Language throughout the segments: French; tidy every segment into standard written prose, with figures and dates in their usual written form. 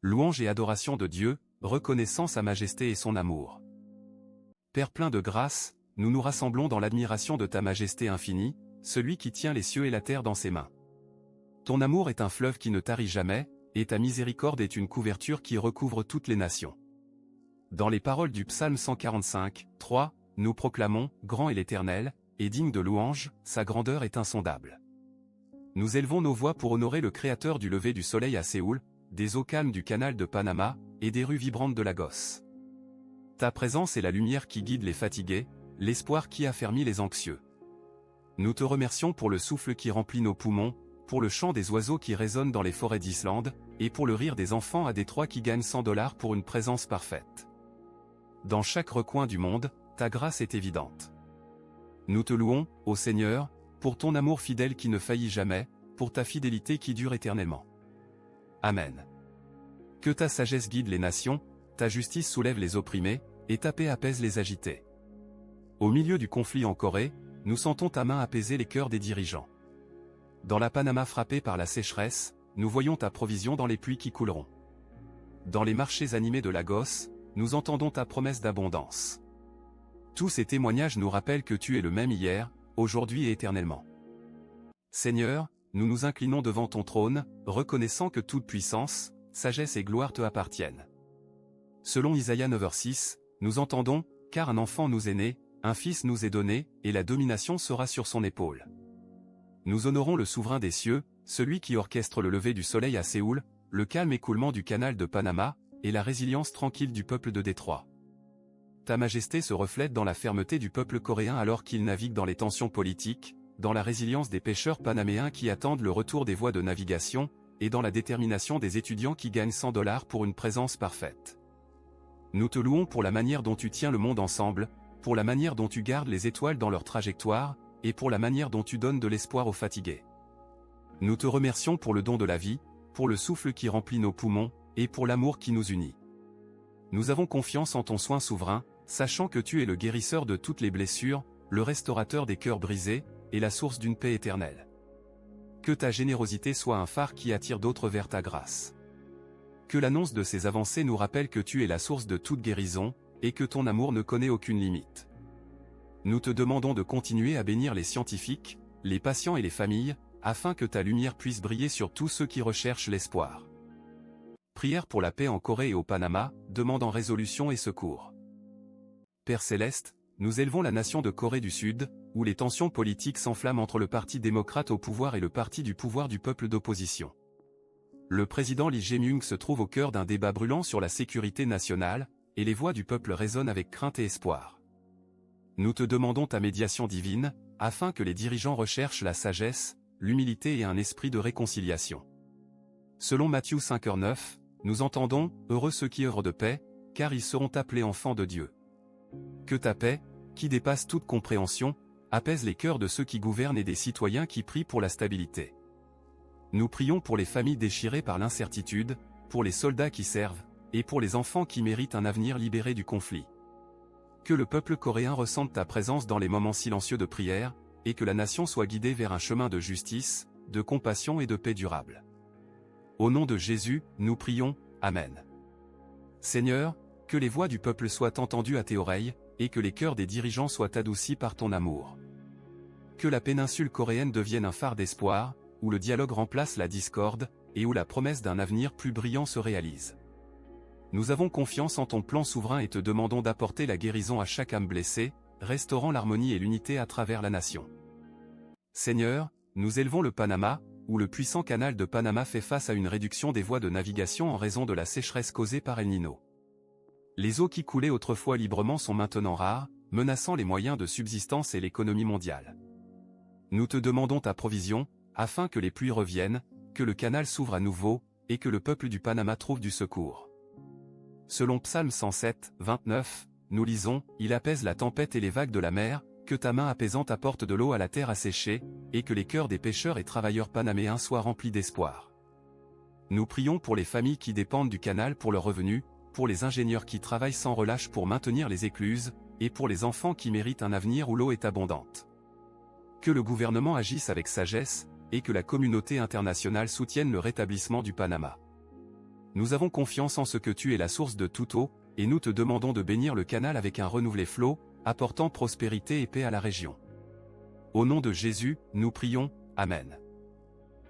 louange et adoration de Dieu, reconnaissant sa majesté et son amour. Père plein de grâce, nous nous rassemblons dans l'admiration de ta majesté infinie, celui qui tient les cieux et la terre dans ses mains. Ton amour est un fleuve qui ne tarit jamais, et ta miséricorde est une couverture qui recouvre toutes les nations. Dans les paroles du psaume 145, 3, nous proclamons, grand est l'Éternel, et digne de louange, sa grandeur est insondable. Nous élevons nos voix pour honorer le Créateur du lever du soleil à Séoul, des eaux calmes du canal de Panama, et des rues vibrantes de Lagos. Ta présence est la lumière qui guide les fatigués, l'espoir qui affermit les anxieux. Nous te remercions pour le souffle qui remplit nos poumons, pour le chant des oiseaux qui résonnent dans les forêts d'Islande, et pour le rire des enfants à Détroit qui gagnent $100 pour une présence parfaite. Dans chaque recoin du monde, ta grâce est évidente. Nous te louons, ô Seigneur, pour ton amour fidèle qui ne faillit jamais, pour ta fidélité qui dure éternellement. Amen. Que ta sagesse guide les nations, ta justice soulève les opprimés, et ta paix apaise les agités. Au milieu du conflit en Corée, nous sentons ta main apaiser les cœurs des dirigeants. Dans la Panama frappée par la sécheresse, nous voyons ta provision dans les pluies qui couleront. Dans les marchés animés de Lagos, nous entendons ta promesse d'abondance. Tous ces témoignages nous rappellent que tu es le même hier, aujourd'hui et éternellement. Seigneur, nous nous inclinons devant ton trône, reconnaissant que toute puissance, sagesse et gloire te appartiennent. Selon Isaïe 9:6, nous entendons, car un enfant nous est né, un fils nous est donné, et la domination sera sur son épaule. Nous honorons le souverain des cieux, celui qui orchestre le lever du soleil à Séoul, le calme écoulement du canal de Panama, et la résilience tranquille du peuple de Détroit. Ta majesté se reflète dans la fermeté du peuple coréen alors qu'il navigue dans les tensions politiques, dans la résilience des pêcheurs panaméens qui attendent le retour des voies de navigation, et dans la détermination des étudiants qui gagnent $100 pour une présence parfaite. Nous te louons pour la manière dont tu tiens le monde ensemble, pour la manière dont tu gardes les étoiles dans leur trajectoire, et pour la manière dont tu donnes de l'espoir aux fatigués. Nous te remercions pour le don de la vie, pour le souffle qui remplit nos poumons, et pour l'amour qui nous unit. Nous avons confiance en ton soin souverain, sachant que tu es le guérisseur de toutes les blessures, le restaurateur des cœurs brisés, et la source d'une paix éternelle. Que ta générosité soit un phare qui attire d'autres vers ta grâce. Que l'annonce de ces avancées nous rappelle que tu es la source de toute guérison, et que ton amour ne connaît aucune limite. Nous te demandons de continuer à bénir les scientifiques, les patients et les familles, afin que ta lumière puisse briller sur tous ceux qui recherchent l'espoir. Prière pour la paix en Corée et au Panama, demandant résolution et secours. Père céleste, nous élevons la nation de Corée du Sud, où les tensions politiques s'enflamment entre le parti démocrate au pouvoir et le parti du pouvoir du peuple d'opposition. Le président Lee Jae-myung se trouve au cœur d'un débat brûlant sur la sécurité nationale, et les voix du peuple résonnent avec crainte et espoir. Nous te demandons ta médiation divine, afin que les dirigeants recherchent la sagesse, l'humilité et un esprit de réconciliation. Selon Matthieu 5:9, nous entendons « Heureux ceux qui œuvrent de paix, car ils seront appelés enfants de Dieu ». Que ta paix, qui dépasse toute compréhension, apaise les cœurs de ceux qui gouvernent et des citoyens qui prient pour la stabilité. Nous prions pour les familles déchirées par l'incertitude, pour les soldats qui servent, et pour les enfants qui méritent un avenir libéré du conflit. Que le peuple coréen ressente ta présence dans les moments silencieux de prière, et que la nation soit guidée vers un chemin de justice, de compassion et de paix durable. Au nom de Jésus, nous prions, Amen. Seigneur, que les voix du peuple soient entendues à tes oreilles, et que les cœurs des dirigeants soient adoucis par ton amour. Que la péninsule coréenne devienne un phare d'espoir, où le dialogue remplace la discorde, et où la promesse d'un avenir plus brillant se réalise. Nous avons confiance en ton plan souverain et te demandons d'apporter la guérison à chaque âme blessée, restaurant l'harmonie et l'unité à travers la nation. Seigneur, nous élevons le Panama, où le puissant canal de Panama fait face à une réduction des voies de navigation en raison de la sécheresse causée par El Niño. Les eaux qui coulaient autrefois librement sont maintenant rares, menaçant les moyens de subsistance et l'économie mondiale. Nous te demandons ta provision, afin que les pluies reviennent, que le canal s'ouvre à nouveau, et que le peuple du Panama trouve du secours. Selon Psaume 107, 29, nous lisons « Il apaise la tempête et les vagues de la mer, que ta main apaisante apporte de l'eau à la terre asséchée, et que les cœurs des pêcheurs et travailleurs panaméens soient remplis d'espoir. » Nous prions pour les familles qui dépendent du canal pour leurs revenus, pour les ingénieurs qui travaillent sans relâche pour maintenir les écluses, et pour les enfants qui méritent un avenir où l'eau est abondante. Que le gouvernement agisse avec sagesse, et que la communauté internationale soutienne le rétablissement du Panama. Nous avons confiance en ce que tu es la source de toute eau, et nous te demandons de bénir le canal avec un renouvelé flot, apportant prospérité et paix à la région. Au nom de Jésus, nous prions, Amen.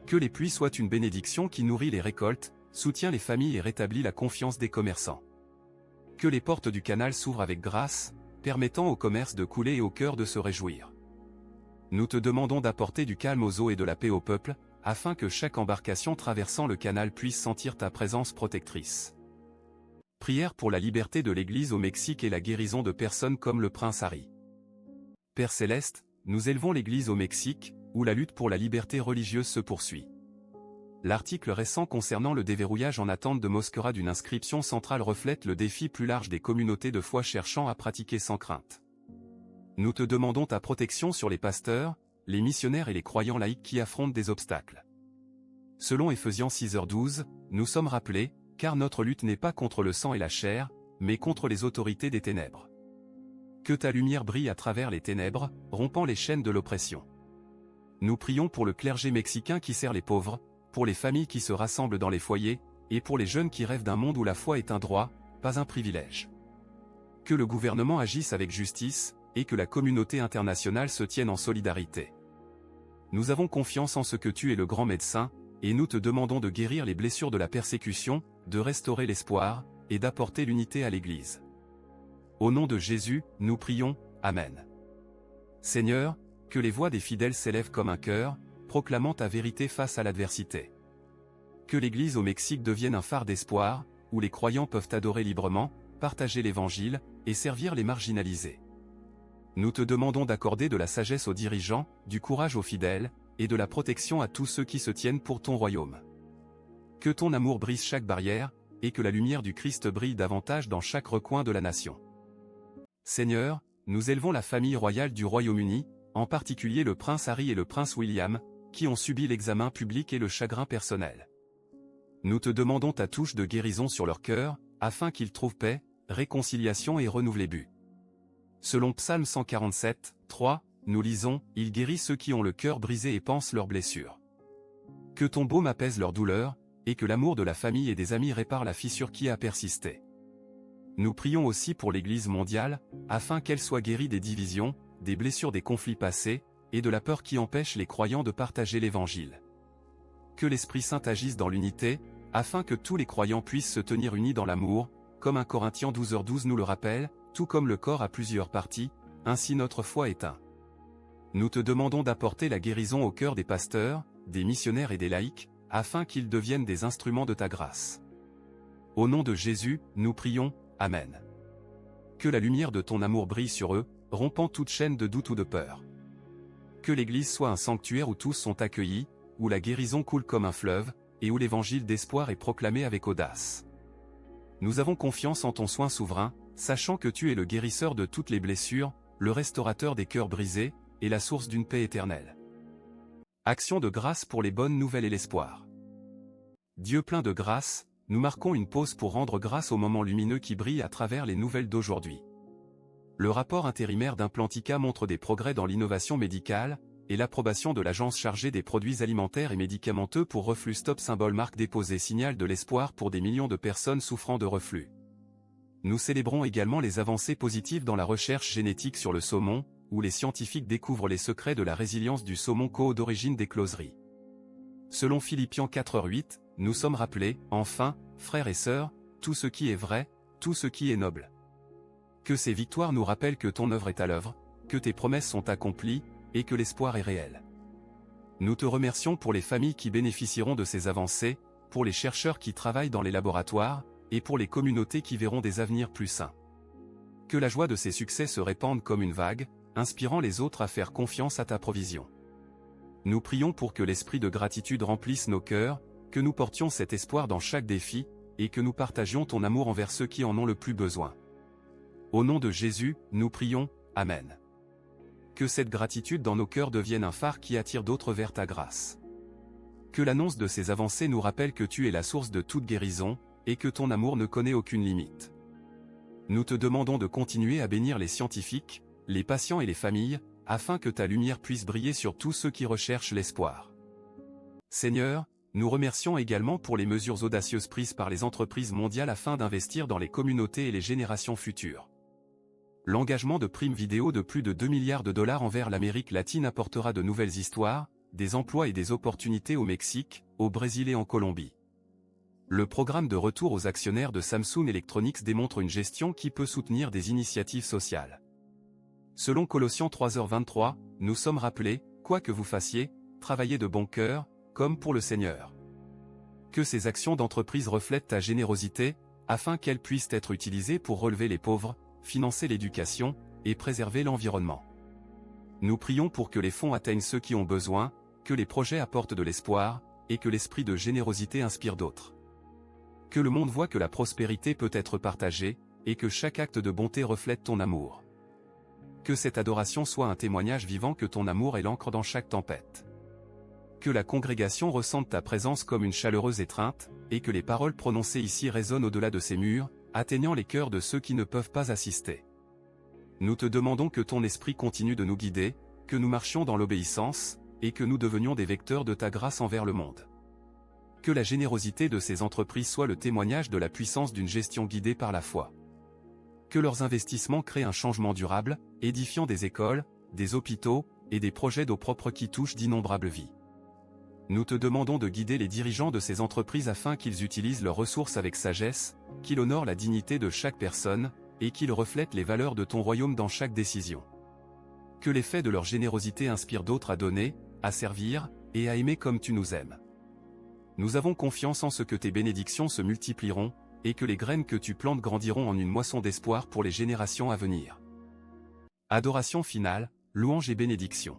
Que les pluies soient une bénédiction qui nourrit les récoltes, soutient les familles et rétablit la confiance des commerçants. Que les portes du canal s'ouvrent avec grâce, permettant au commerce de couler et au cœur de se réjouir. Nous te demandons d'apporter du calme aux eaux et de la paix au peuple, afin que chaque embarcation traversant le canal puisse sentir ta présence protectrice. Prière pour la liberté de l'Église au Mexique et la guérison de personnes comme le prince Harry. Père Céleste, nous élevons l'Église au Mexique, où la lutte pour la liberté religieuse se poursuit. L'article récent concernant le déverrouillage en attente de Mosquera d'une inscription centrale reflète le défi plus large des communautés de foi cherchant à pratiquer sans crainte. Nous te demandons ta protection sur les pasteurs, les missionnaires et les croyants laïcs qui affrontent des obstacles. Selon Éphésiens 6h12, nous sommes rappelés, car notre lutte n'est pas contre le sang et la chair, mais contre les autorités des ténèbres. Que ta lumière brille à travers les ténèbres, rompant les chaînes de l'oppression. Nous prions pour le clergé mexicain qui sert les pauvres, pour les familles qui se rassemblent dans les foyers, et pour les jeunes qui rêvent d'un monde où la foi est un droit, pas un privilège. Que le gouvernement agisse avec justice, et que la communauté internationale se tienne en solidarité. Nous avons confiance en ce que tu es le grand médecin, et nous te demandons de guérir les blessures de la persécution, de restaurer l'espoir, et d'apporter l'unité à l'Église. Au nom de Jésus, nous prions, Amen. Seigneur, que les voix des fidèles s'élèvent comme un chœur, proclamant ta vérité face à l'adversité. Que l'Église au Mexique devienne un phare d'espoir, où les croyants peuvent adorer librement, partager l'Évangile, et servir les marginalisés. Nous te demandons d'accorder de la sagesse aux dirigeants, du courage aux fidèles, et de la protection à tous ceux qui se tiennent pour ton royaume. Que ton amour brise chaque barrière, et que la lumière du Christ brille davantage dans chaque recoin de la nation. Seigneur, nous élevons la famille royale du Royaume-Uni, en particulier le prince Harry et le prince William, qui ont subi l'examen public et le chagrin personnel. Nous te demandons ta touche de guérison sur leur cœur, afin qu'ils trouvent paix, réconciliation et renouvelé but. Selon Psaume 147, 3, nous lisons, « Il guérit ceux qui ont le cœur brisé et pansent leurs blessures. » Que ton baume apaise leur douleur, et que l'amour de la famille et des amis répare la fissure qui a persisté. Nous prions aussi pour l'Église mondiale, afin qu'elle soit guérie des divisions, des blessures des conflits passés, et de la peur qui empêche les croyants de partager l'Évangile. Que l'Esprit Saint agisse dans l'unité, afin que tous les croyants puissent se tenir unis dans l'amour, comme 1 Corinthiens 12h12 nous le rappelle, tout comme le corps a plusieurs parties, ainsi notre foi est un. Nous te demandons d'apporter la guérison au cœur des pasteurs, des missionnaires et des laïcs, afin qu'ils deviennent des instruments de ta grâce. Au nom de Jésus, nous prions, Amen. Que la lumière de ton amour brille sur eux, rompant toute chaîne de doute ou de peur. Que l'Église soit un sanctuaire où tous sont accueillis, où la guérison coule comme un fleuve, et où l'évangile d'espoir est proclamé avec audace. Nous avons confiance en ton soin souverain, sachant que tu es le guérisseur de toutes les blessures, le restaurateur des cœurs brisés, et la source d'une paix éternelle. Action de grâce pour les bonnes nouvelles et l'espoir. Dieu plein de grâce, nous marquons une pause pour rendre grâce au moment lumineux qui brille à travers les nouvelles d'aujourd'hui. Le rapport intérimaire d'Implantica montre des progrès dans l'innovation médicale, et l'approbation de l'agence chargée des produits alimentaires et médicamenteux pour reflux Stop symbole marque déposé signal de l'espoir pour des millions de personnes souffrant de reflux. Nous célébrons également les avancées positives dans la recherche génétique sur le saumon, où les scientifiques découvrent les secrets de la résilience du saumon d'origine des closeries. Selon Philippiens 4h8, nous sommes rappelés, enfin, frères et sœurs, tout ce qui est vrai, tout ce qui est noble. Que ces victoires nous rappellent que ton œuvre est à l'œuvre, que tes promesses sont accomplies, et que l'espoir est réel. Nous te remercions pour les familles qui bénéficieront de ces avancées, pour les chercheurs qui travaillent dans les laboratoires, et pour les communautés qui verront des avenirs plus sains. Que la joie de ces succès se répande comme une vague, inspirant les autres à faire confiance à ta provision. Nous prions pour que l'esprit de gratitude remplisse nos cœurs, que nous portions cet espoir dans chaque défi, et que nous partagions ton amour envers ceux qui en ont le plus besoin. Au nom de Jésus, nous prions, Amen. Que cette gratitude dans nos cœurs devienne un phare qui attire d'autres vers ta grâce. Que l'annonce de ces avancées nous rappelle que tu es la source de toute guérison, et que ton amour ne connaît aucune limite. Nous te demandons de continuer à bénir les scientifiques, les patients et les familles, afin que ta lumière puisse briller sur tous ceux qui recherchent l'espoir. Seigneur, nous remercions également pour les mesures audacieuses prises par les entreprises mondiales afin d'investir dans les communautés et les générations futures. L'engagement de Prime Video de plus de 2 milliards de dollars envers l'Amérique latine apportera de nouvelles histoires, des emplois et des opportunités au Mexique, au Brésil et en Colombie. Le programme de retour aux actionnaires de Samsung Electronics démontre une gestion qui peut soutenir des initiatives sociales. Selon Colossiens 3h23, nous sommes rappelés, quoi que vous fassiez, travaillez de bon cœur, comme pour le Seigneur. Que ces actions d'entreprise reflètent ta générosité, afin qu'elles puissent être utilisées pour relever les pauvres, financer l'éducation, et préserver l'environnement. Nous prions pour que les fonds atteignent ceux qui ont besoin, que les projets apportent de l'espoir, et que l'esprit de générosité inspire d'autres. Que le monde voit que la prospérité peut être partagée, et que chaque acte de bonté reflète ton amour. Que cette adoration soit un témoignage vivant que ton amour est l'encre dans chaque tempête. Que la congrégation ressente ta présence comme une chaleureuse étreinte, et que les paroles prononcées ici résonnent au-delà de ces murs, atteignant les cœurs de ceux qui ne peuvent pas assister. Nous te demandons que ton esprit continue de nous guider, que nous marchions dans l'obéissance, et que nous devenions des vecteurs de ta grâce envers le monde. Que la générosité de ces entreprises soit le témoignage de la puissance d'une gestion guidée par la foi. Que leurs investissements créent un changement durable, édifiant des écoles, des hôpitaux, et des projets d'eau propre qui touchent d'innombrables vies. Nous te demandons de guider les dirigeants de ces entreprises afin qu'ils utilisent leurs ressources avec sagesse, qu'ils honorent la dignité de chaque personne, et qu'ils reflètent les valeurs de ton royaume dans chaque décision. Que l'effet de leur générosité inspire d'autres à donner, à servir, et à aimer comme tu nous aimes. Nous avons confiance en ce que tes bénédictions se multiplieront, et que les graines que tu plantes grandiront en une moisson d'espoir pour les générations à venir. Adoration finale, louange et bénédiction.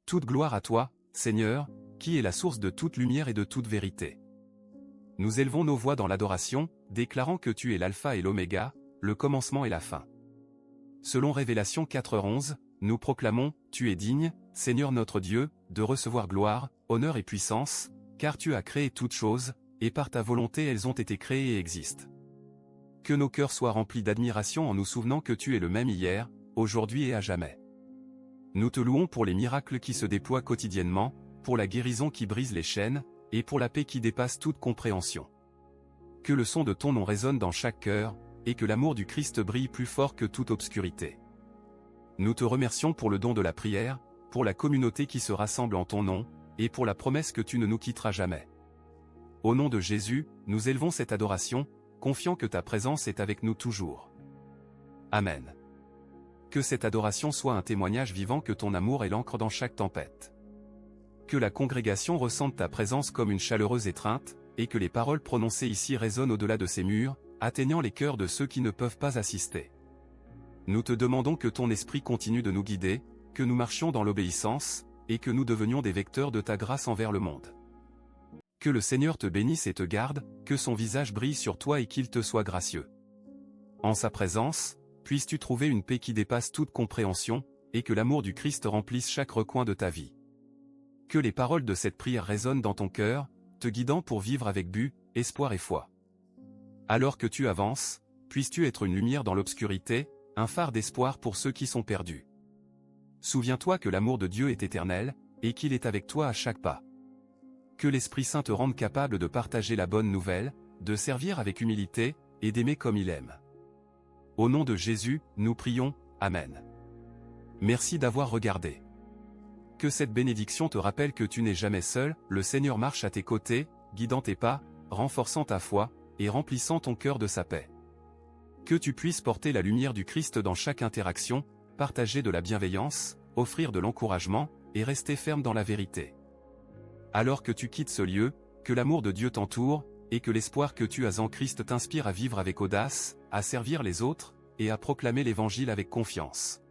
Toute gloire à toi, Seigneur, qui est la source de toute lumière et de toute vérité. Nous élevons nos voix dans l'adoration, déclarant que tu es l'alpha et l'oméga, le commencement et la fin. Selon Révélation 4h11, nous proclamons, tu es digne, Seigneur notre Dieu, de recevoir gloire, honneur et puissance, car tu as créé toutes choses, et par ta volonté elles ont été créées et existent. Que nos cœurs soient remplis d'admiration en nous souvenant que tu es le même hier, aujourd'hui et à jamais. Nous te louons pour les miracles qui se déploient quotidiennement, pour la guérison qui brise les chaînes, et pour la paix qui dépasse toute compréhension. Que le son de ton nom résonne dans chaque cœur, et que l'amour du Christ brille plus fort que toute obscurité. Nous te remercions pour le don de la prière, pour la communauté qui se rassemble en ton nom, et pour la promesse que tu ne nous quitteras jamais. Au nom de Jésus, nous élevons cette adoration, confiant que ta présence est avec nous toujours. Amen. Que cette adoration soit un témoignage vivant que ton amour est l'encre dans chaque tempête. Que la congrégation ressente ta présence comme une chaleureuse étreinte, et que les paroles prononcées ici résonnent au-delà de ces murs, atteignant les cœurs de ceux qui ne peuvent pas assister. Nous te demandons que ton esprit continue de nous guider, que nous marchions dans l'obéissance, et que nous devenions des vecteurs de ta grâce envers le monde. Que le Seigneur te bénisse et te garde, que son visage brille sur toi et qu'il te soit gracieux. En sa présence, puisses-tu trouver une paix qui dépasse toute compréhension, et que l'amour du Christ remplisse chaque recoin de ta vie. Que les paroles de cette prière résonnent dans ton cœur, te guidant pour vivre avec but, espoir et foi. Alors que tu avances, puisses-tu être une lumière dans l'obscurité, un phare d'espoir pour ceux qui sont perdus. Souviens-toi que l'amour de Dieu est éternel, et qu'il est avec toi à chaque pas. Que l'Esprit Saint te rende capable de partager la bonne nouvelle, de servir avec humilité, et d'aimer comme il aime. Au nom de Jésus, nous prions, Amen. Merci d'avoir regardé. Que cette bénédiction te rappelle que tu n'es jamais seul, le Seigneur marche à tes côtés, guidant tes pas, renforçant ta foi, et remplissant ton cœur de sa paix. Que tu puisses porter la lumière du Christ dans chaque interaction, partager de la bienveillance, offrir de l'encouragement, et rester ferme dans la vérité. Alors que tu quittes ce lieu, que l'amour de Dieu t'entoure, et que l'espoir que tu as en Christ t'inspire à vivre avec audace, à servir les autres, et à proclamer l'Évangile avec confiance.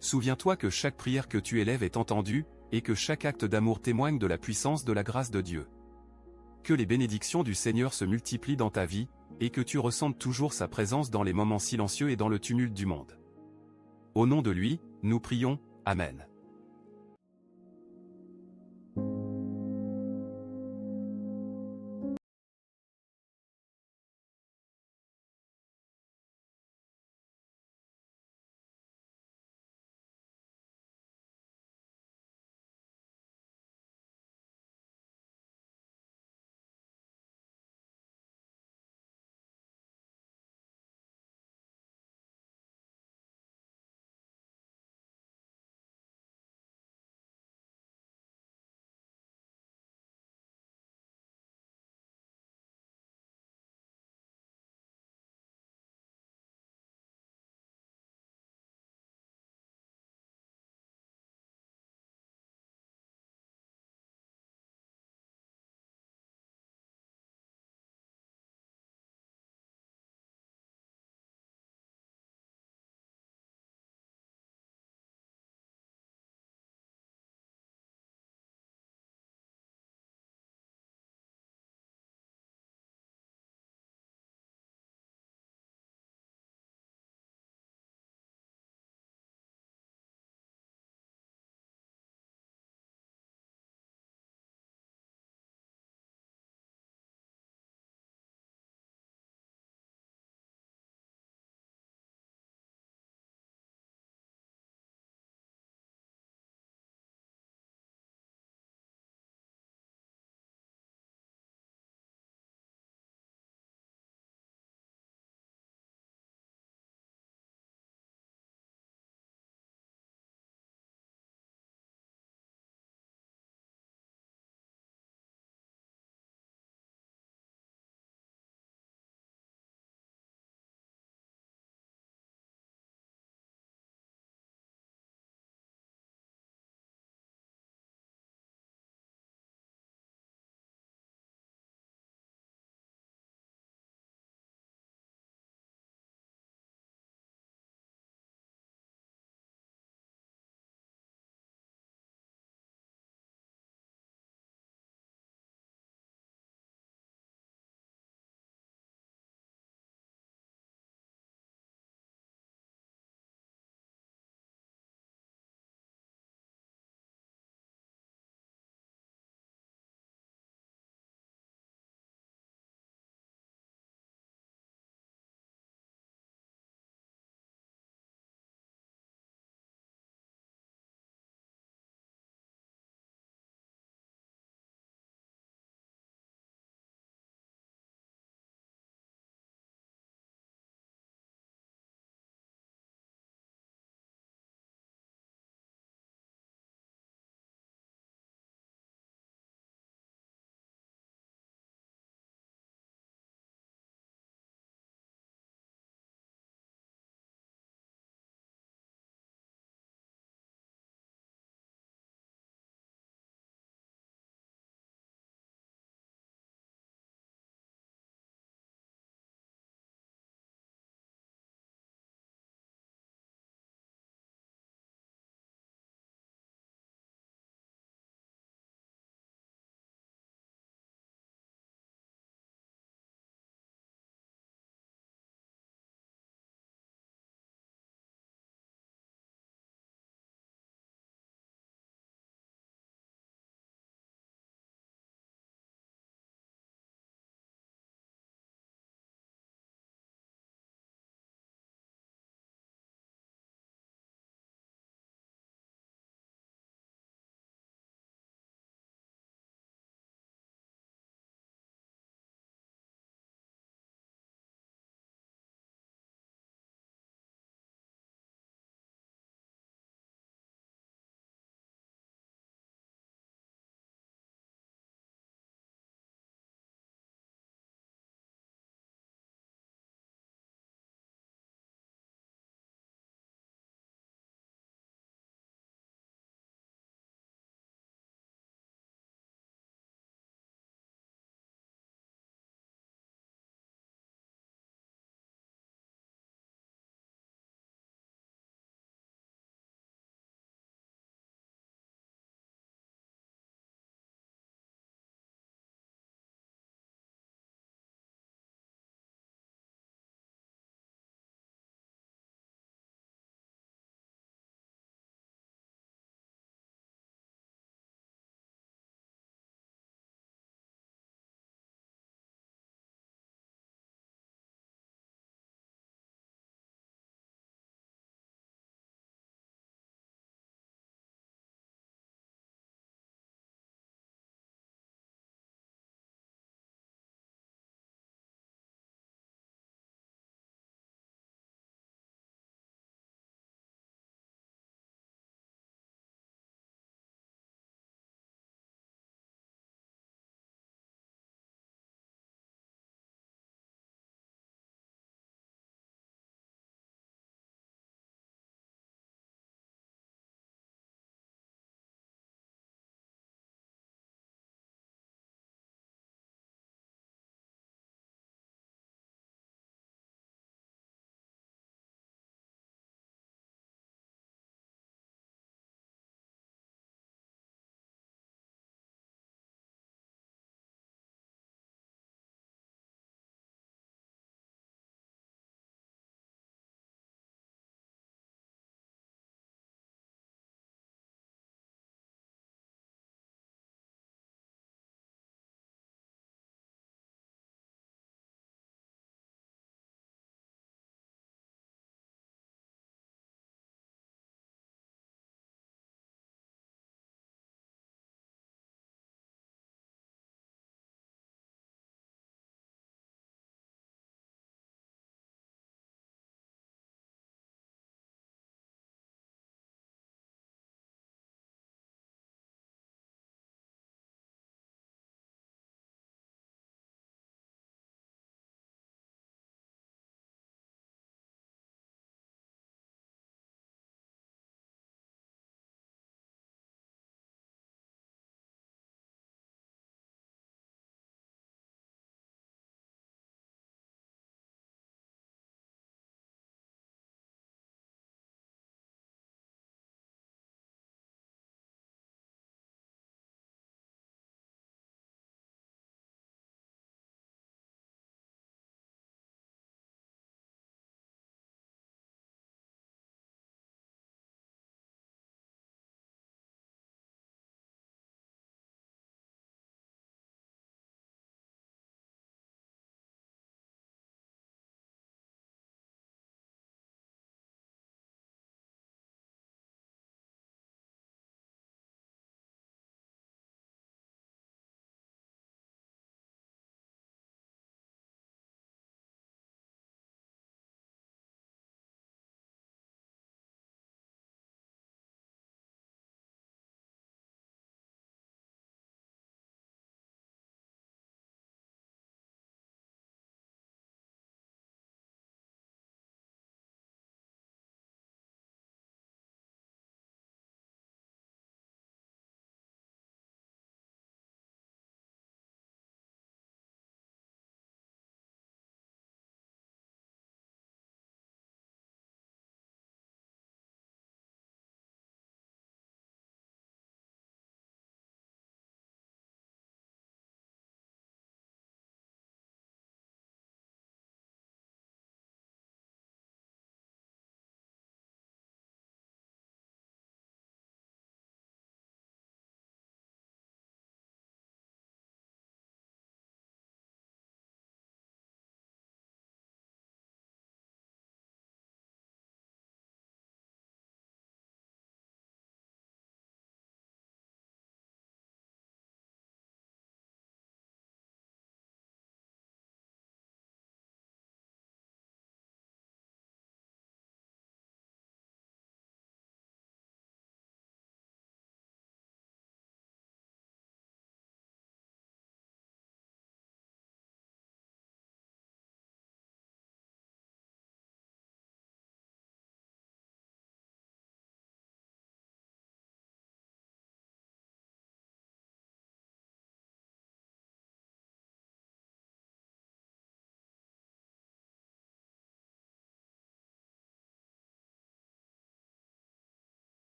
Souviens-toi que chaque prière que tu élèves est entendue, et que chaque acte d'amour témoigne de la puissance de la grâce de Dieu. Que les bénédictions du Seigneur se multiplient dans ta vie, et que tu ressentes toujours sa présence dans les moments silencieux et dans le tumulte du monde. Au nom de lui, nous prions, Amen.